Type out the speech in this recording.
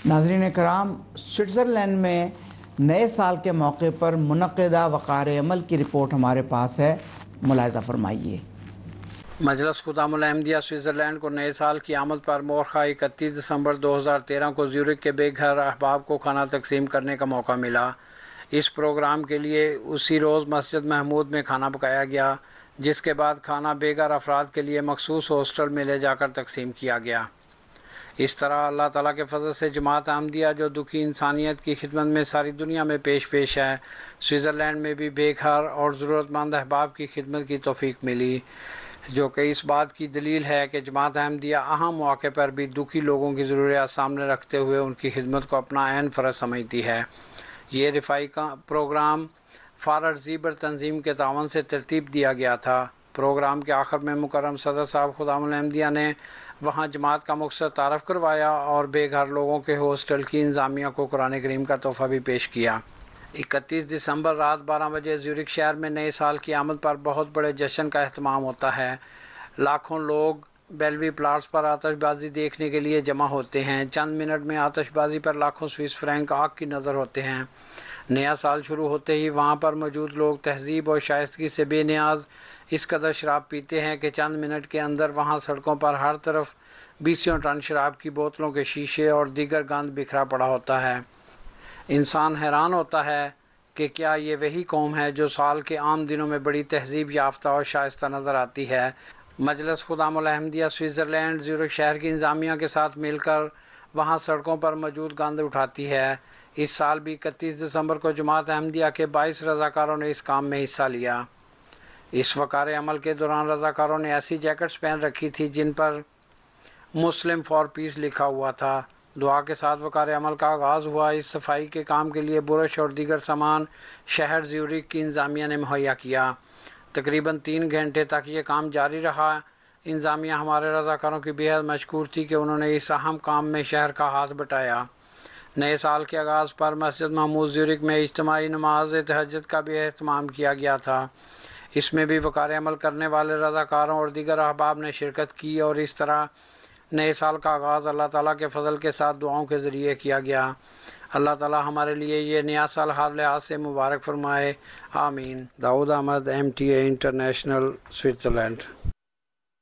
ناظرین کرام، سوئٹزرلینڈ میں نئے سال کے موقع پر منعقدہ وقار عمل کی رپورٹ ہمارے پاس ہے، ملاحظہ فرمائیے۔ مجلس خدام الحمدیہ سوئٹزرلینڈ کو نئے سال کی آمد پر مورخہ 31 دسمبر 2013 کو زیورخ کے بے گھر احباب کو کھانا تقسیم کرنے کا موقع ملا۔ اس پروگرام کے لیے اسی روز مسجد محمود میں کھانا پکایا گیا، جس کے بعد کھانا بے گھر افراد کے لیے مخصوص ہاسٹل میں لے جا کر تقسیم کیا گیا۔ اس طرح اللہ تعالیٰ کے فضل سے جماعت احمدیہ جو دکھی انسانیت کی خدمت میں ساری دنیا میں پیش ہے، سوئٹزرلینڈ میں بھی بے گھر اور ضرورت مند احباب کی خدمت کی توفیق ملی، جو کہ اس بات کی دلیل ہے کہ جماعت احمدیہ اہم مواقع پر بھی دکھی لوگوں کی ضروریات سامنے رکھتے ہوئے ان کی خدمت کو اپنا عین فرض سمجھتی ہے۔ یہ رفاعی پروگرام فارر زیبر تنظیم کے تعاون سے ترتیب دیا گیا تھا۔ پروگرام کے آخر میں مکرم صدر صاحب خدام الحمدیہ نے وہاں جماعت کا مقصد تعارف کروایا اور بے گھر لوگوں کے ہاسٹل کی انتظامیہ کو قرآن کریم کا تحفہ بھی پیش کیا۔ 31 دسمبر رات 12 بجے زیورخ شہر میں نئے سال کی آمد پر بہت بڑے جشن کا اہتمام ہوتا ہے۔ لاکھوں لوگ بیلوی پلاٹس پر آتش بازی دیکھنے کے لیے جمع ہوتے ہیں۔ چند منٹ میں آتش بازی پر لاکھوں سوئس فرینک آگ کی نظر ہوتے ہیں۔ نیا سال شروع ہوتے ہی وہاں پر موجود لوگ تہذیب اور شائستگی سے بے نیاز اس قدر شراب پیتے ہیں کہ چند منٹ کے اندر وہاں سڑکوں پر ہر طرف 20 ٹن شراب کی بوتلوں کے شیشے اور دیگر گند بکھرا پڑا ہوتا ہے۔ انسان حیران ہوتا ہے کہ کیا یہ وہی قوم ہے جو سال کے عام دنوں میں بڑی تہذیب یافتہ اور شائستہ نظر آتی ہے۔ مجلس خدام الحمدیہ سوئٹزرلینڈ زیورخ شہر کی انتظامیہ کے ساتھ مل کر وہاں سڑکوں پر موجود گند اٹھاتی ہے۔ اس سال بھی 31 دسمبر کو جماعت احمدیہ کے 22 رضاکاروں نے اس کام میں حصہ لیا۔ اس وقار عمل کے دوران رضاکاروں نے ایسی جیکٹس پہن رکھی تھی جن پر مسلم فار پیس لکھا ہوا تھا۔ دعا کے ساتھ وقار عمل کا آغاز ہوا۔ اس صفائی کے کام کے لیے برش اور دیگر سامان شہر زیورخ کی انتظامیہ نے مہیا کیا۔ تقریباً 3 گھنٹے تک یہ کام جاری رہا۔ انتظامیہ ہمارے رضاکاروں کی بے حد مشکور تھی کہ انہوں نے اس اہم کام میں شہر کا ہاتھ بٹایا۔ نئے سال کے آغاز پر مسجد محمود زیورخ میں اجتماعی نماز تہجد کا بھی اہتمام کیا گیا تھا۔ اس میں بھی وقار عمل کرنے والے رضاکاروں اور دیگر احباب نے شرکت کی اور اس طرح نئے سال کا آغاز اللہ تعالیٰ کے فضل کے ساتھ دعاؤں کے ذریعے کیا گیا۔ اللہ تعالیٰ ہمارے لیے یہ نیا سال ہر لحاظ سے مبارک فرمائے، آمین۔ داؤد احمد، MTA انٹرنیشنل، سوئٹزرلینڈ۔